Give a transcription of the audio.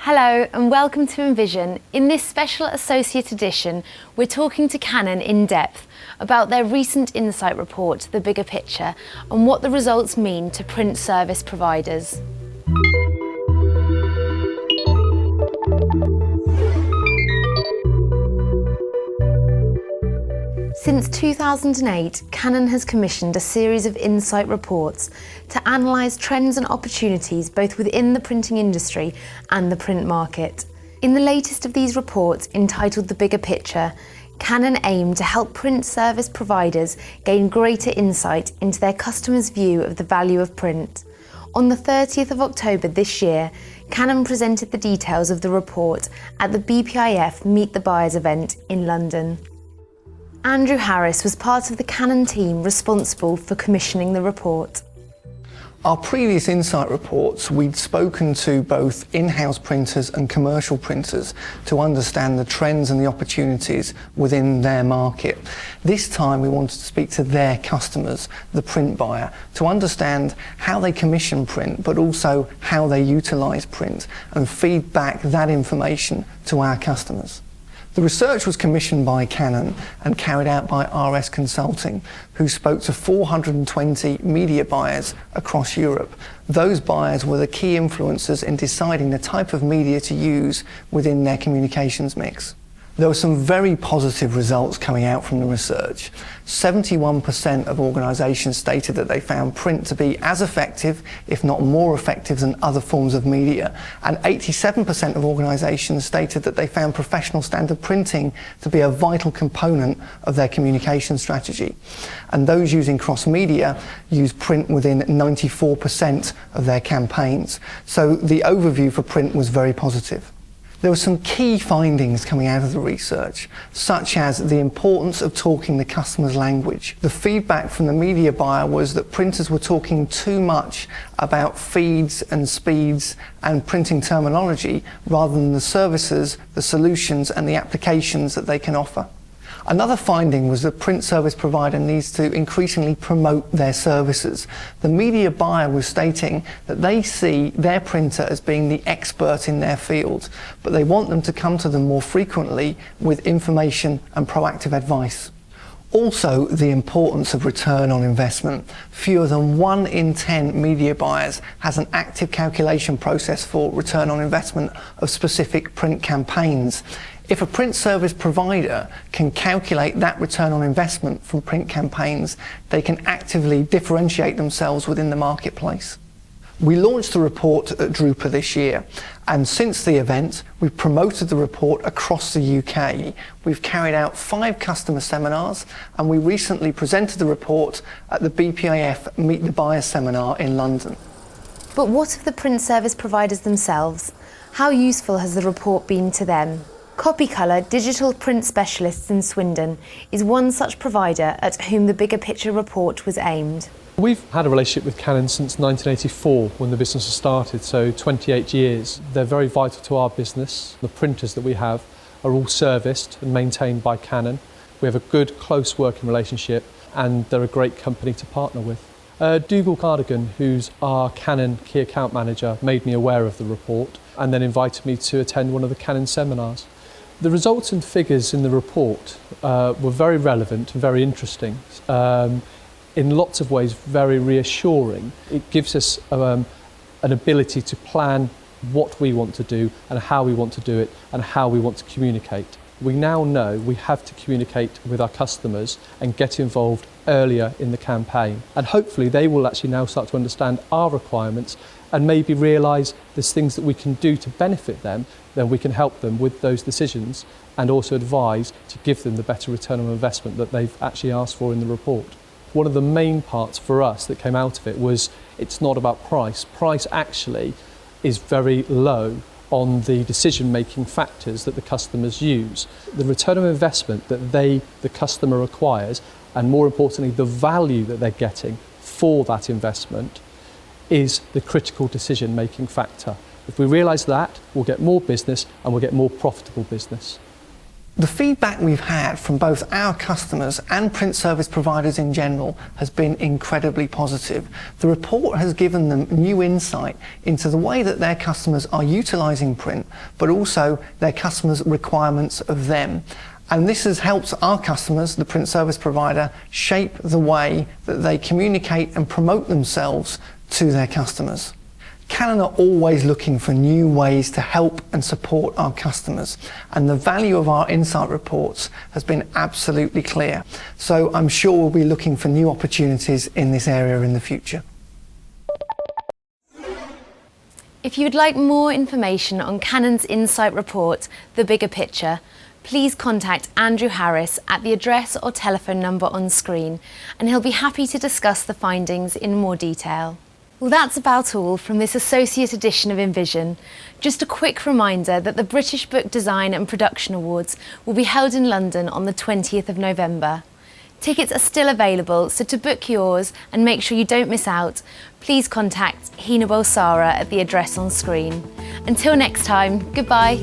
Hello and welcome to Envision. In this special associate edition, we're talking to Canon in depth about their recent insight report, The Bigger Picture, and what the results mean to print service providers. Since 2008, Canon has commissioned a series of insight reports to analyse trends and opportunities both within the printing industry and the print market. In the latest of these reports, entitled The Bigger Picture, Canon aimed to help print service providers gain greater insight into their customers' view of the value of print. On the 30th of October this year, Canon presented the details of the report at the BPIF Meet the Buyers event in London. Andrew Harris was part of the Canon team responsible for commissioning the report. Our previous insight reports, we'd spoken to both in-house printers and commercial printers to understand the trends and the opportunities within their market. This time we wanted to speak to their customers, the print buyer, to understand how they commission print, but also how they utilise print, and feed back that information to our customers. The research was commissioned by Canon and carried out by RS Consulting, who spoke to 420 media buyers across Europe. Those buyers were the key influencers in deciding the type of media to use within their communications mix. There were some very positive results coming out from the research. 71% of organisations stated that they found print to be as effective, if not more effective, than other forms of media. And 87% of organisations stated that they found professional standard printing to be a vital component of their communication strategy. And those using cross-media use print within 94% of their campaigns. So the overview for print was very positive. There were some key findings coming out of the research, such as the importance of talking the customer's language. The feedback from the media buyer was that printers were talking too much about feeds and speeds and printing terminology rather than the services, the solutions and the applications that they can offer. Another finding was that print service provider needs to increasingly promote their services. The media buyer was stating that they see their printer as being the expert in their field, but they want them to come to them more frequently with information and proactive advice. Also, the importance of return on investment. Fewer than 1 in 10 media buyers has an active calculation process for return on investment of specific print campaigns. If a print service provider can calculate that return on investment from print campaigns, they can actively differentiate themselves within the marketplace. We launched the report at Drupa this year, and since the event, we've promoted the report across the UK. We've carried out 5 customer seminars, and we recently presented the report at the BPIF Meet the Buyers seminar in London. But what of the print service providers themselves? How useful has the report been to them? Copycolour Digital Print Specialists in Swindon is one such provider at whom the Bigger Picture report was aimed. We've had a relationship with Canon since 1984 when the business was started, so 28 years. They're very vital to our business. The printers that we have are all serviced and maintained by Canon. We have a good, close working relationship and they're a great company to partner with. Dougal Cardigan, who's our Canon Key Account Manager, made me aware of the report and then invited me to attend one of the Canon seminars. The results and figures in the report were very relevant and very interesting. In lots of ways, very reassuring. It gives us an ability to plan what we want to do and how we want to do it and how we want to communicate. We now know we have to communicate with our customers and get involved earlier in the campaign. And hopefully they will actually now start to understand our requirements and maybe realise there's things that we can do to benefit them, then we can help them with those decisions and also advise to give them the better return on investment that they've actually asked for in the report. One of the main parts for us that came out of it was it's not about price. Price actually is very low on the decision-making factors that the customers use. The return on investment that the customer acquires, and more importantly, the value that they're getting for that investment is the critical decision-making factor. If we realise that, we'll get more business and we'll get more profitable business. The feedback we've had from both our customers and print service providers in general has been incredibly positive. The report has given them new insight into the way that their customers are utilising print, but also their customers' requirements of them. And this has helped our customers, the print service provider, shape the way that they communicate and promote themselves to their customers. Canon are always looking for new ways to help and support our customers, and the value of our insight reports has been absolutely clear. So I'm sure we'll be looking for new opportunities in this area in the future. If you would like more information on Canon's Insight Report, The Bigger Picture, please contact Andrew Harris at the address or telephone number on screen, and he'll be happy to discuss the findings in more detail. Well, that's about all from this Associate Edition of InVision. Just a quick reminder that the British Book Design and Production Awards will be held in London on the 20th of November. Tickets are still available, so to book yours and make sure you don't miss out, please contact Hina Bolsara at the address on screen. Until next time, goodbye.